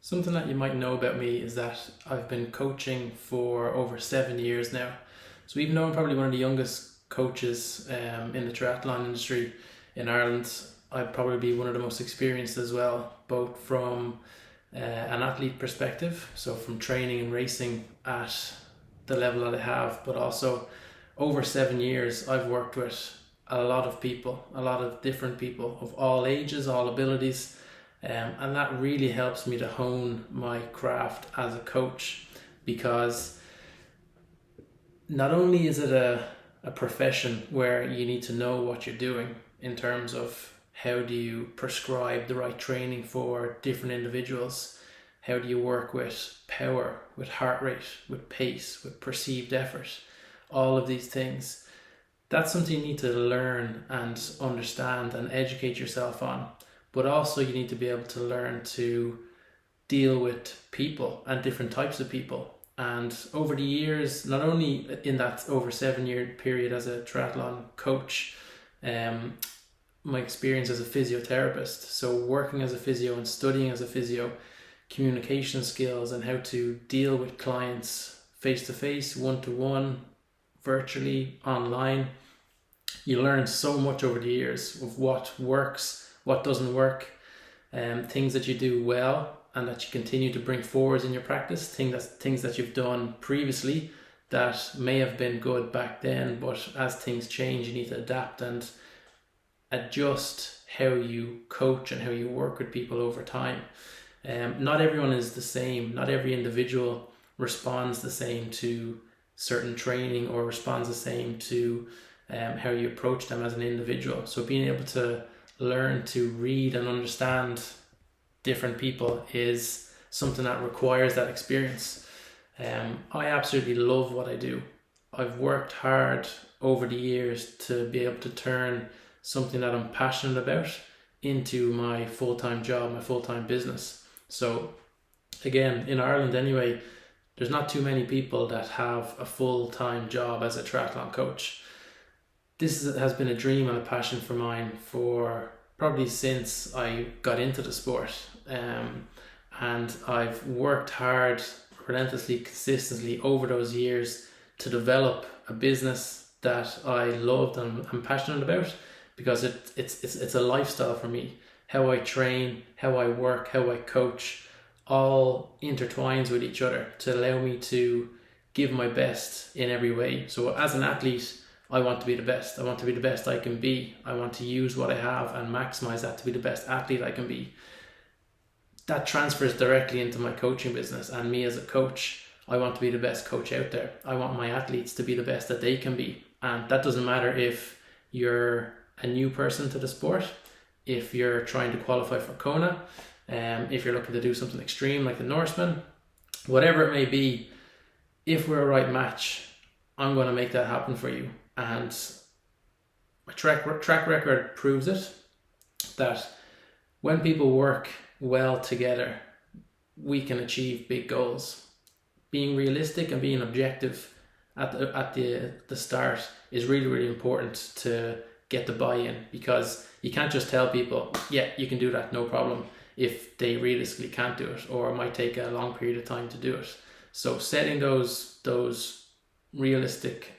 Something that you might know about me is that I've been coaching for over 7 years now. So even though I'm probably one of the youngest coaches in the triathlon industry in Ireland, I'd probably be one of the most experienced as well, both from an athlete perspective, so from training and racing at the level that I have, but also over 7 years I've worked with a lot of people, a lot of different people of all ages, all abilities, and that really helps me to hone my craft as a coach, because not only is it a profession where you need to know what you're doing in terms of how do you prescribe the right training for different individuals, how do you work with power, with heart rate, with pace, with perceived effort, all of these things. That's something you need to learn and understand and educate yourself on. But also you need to be able to learn to deal with people and different types of people. And over the years, not only in that over 7 year period as a triathlon coach, my experience as a physiotherapist, so working as a physio and studying as a physio, communication skills and how to deal with clients face to face, one to one, virtually, online. You learn so much over the years of what works, what doesn't work, things that you do well and that you continue to bring forward in your practice, things that you've done previously that may have been good back then, but as things change, you need to adapt and adjust how you coach and how you work with people over time. Not everyone is the same. Not every individual responds the same to certain training or responds the same to how you approach them as an individual. So being able to learn to read and understand different people is something that requires that experience. I absolutely love what I do. I've worked hard over the years to be able to turn something that I'm passionate about into my full-time job, my full-time business. So again, in Ireland anyway, there's not too many people that have a full-time job as a triathlon coach. This has been a dream and a passion for mine for probably since I got into the sport. And I've worked hard, relentlessly, consistently over those years to develop a business that I loved and I'm passionate about, because it's a lifestyle for me. How I train, how I work, how I coach, all intertwines with each other to allow me to give my best in every way. So as an athlete, I want to be the best. I want to be the best I can be. I want to use what I have and maximize that to be the best athlete I can be. That transfers directly into my coaching business, and me as a coach, I want to be the best coach out there. I want my athletes to be the best that they can be. And that doesn't matter if you're a new person to the sport, if you're trying to qualify for Kona, if you're looking to do something extreme like the Norseman, whatever it may be, if we're a right match, I'm going to make that happen for you. And my track record proves it, that when people work well together, we can achieve big goals. Being realistic and being objective at the start is really, really important to get the buy-in, because you can't just tell people, yeah, you can do that, no problem, if they realistically can't do it, or it might take a long period of time to do it. So setting those realistic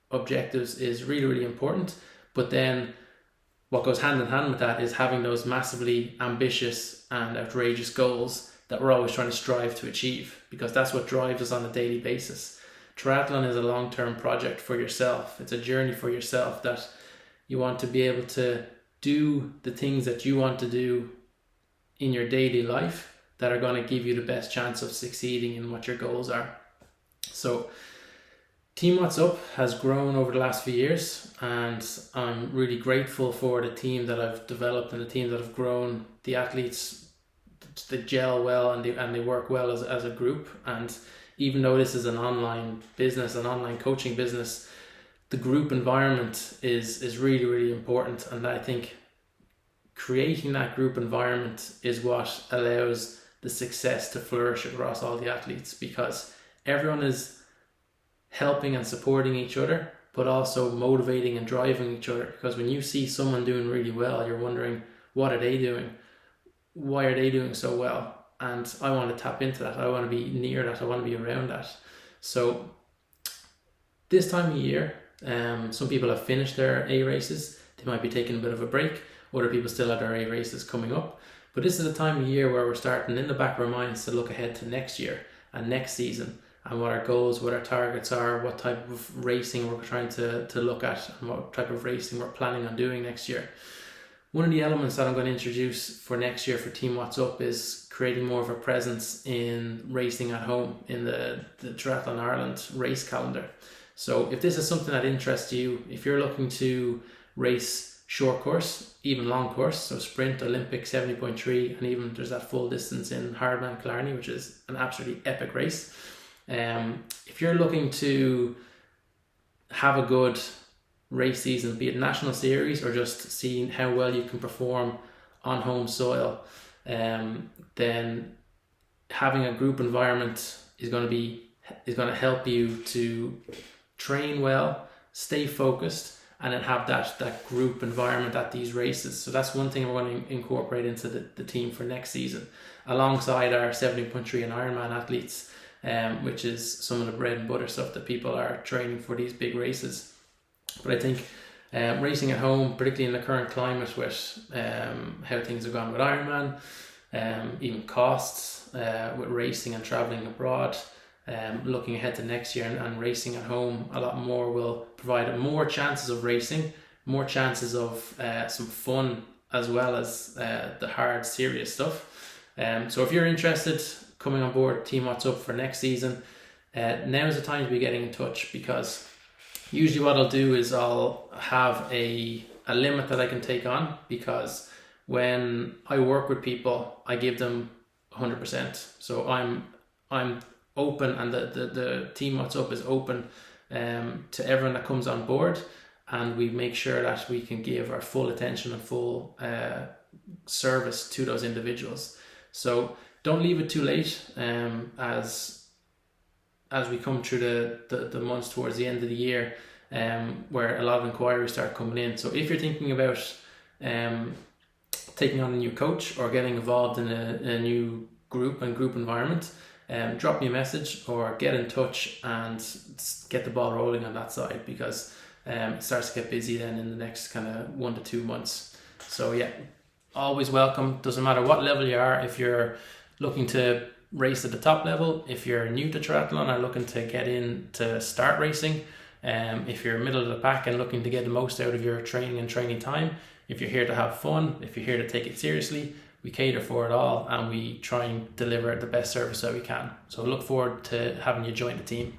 objectives is really, really important. But then what goes hand in hand with that is having those massively ambitious and outrageous goals that we're always trying to strive to achieve, because that's what drives us on a daily basis. Triathlon is a long-term project for yourself. It's a journey for yourself, that you want to be able to do the things that you want to do in your daily life that are going to give you the best chance of succeeding in what your goals are. So Team WattsUp has grown over the last few years, and I'm really grateful for the team that I've developed and the team that have grown. The athletes, they gel well and they work well as a group. And even though this is an online business, an online coaching business, the group environment is really, really important. And I think creating that group environment is what allows the success to flourish across all the athletes, because everyone is helping and supporting each other, but also motivating and driving each other. Because when you see someone doing really well, you're wondering, what are they doing? why are they doing so well? And I want to tap into that. I want to be near that. I want to be around that. So this time of year, some people have finished their A races. They might be taking a bit of a break. Other people still have their A races coming up. But this is the time of year where we're starting in the back of our minds to look ahead to next year and next season, and what our goals, what our targets are, what type of racing we're trying to look at, and what type of racing we're planning on doing next year. One of the elements that I'm going to introduce for next year for Team WattsUp is creating more of a presence in racing at home in the Triathlon Ireland race calendar. So if this is something that interests you, if you're looking to race short course, even long course, so sprint, Olympic, 70.3, and even there's that full distance in Hardman Killarney, which is an absolutely epic race. If you're looking to have a good race season, be it national series or just seeing how well you can perform on home soil, then having a group environment is going to help you to train well, stay focused, and then have that group environment at these races. So that's one thing we're going to incorporate into the team for next season, alongside our 70.3 and Ironman athletes, which is some of the bread and butter stuff that people are training for these big races. But I think racing at home, particularly in the current climate with how things have gone with Ironman, even costs with racing and travelling abroad, looking ahead to next year and racing at home a lot more will provide more chances of racing, more chances of some fun, as well as the hard, serious stuff. So if you're interested coming on board Team WattsUp for next season, now is the time to be getting in touch, because usually what I'll do is I'll have a limit that I can take on, because when I work with people, I give them 100%. So I'm open, and the Team WattsUp is open to everyone that comes on board, and we make sure that we can give our full attention and full service to those individuals. So don't leave it too late, as we come through the months towards the end of the year, where a lot of inquiries start coming in. So if you're thinking about taking on a new coach or getting involved in a new group environment, drop me a message or get in touch and get the ball rolling on that side, because it starts to get busy then in the next kind of 1 to 2 months. So yeah, always welcome. Doesn't matter what level you are. If you're looking to race at the top level, if you're new to triathlon or looking to get in to start racing, if you're middle of the pack and looking to get the most out of your training time, if you're here to have fun, if you're here to take it seriously, we cater for it all, and we try and deliver the best service that we can. So I look forward to having you join the team.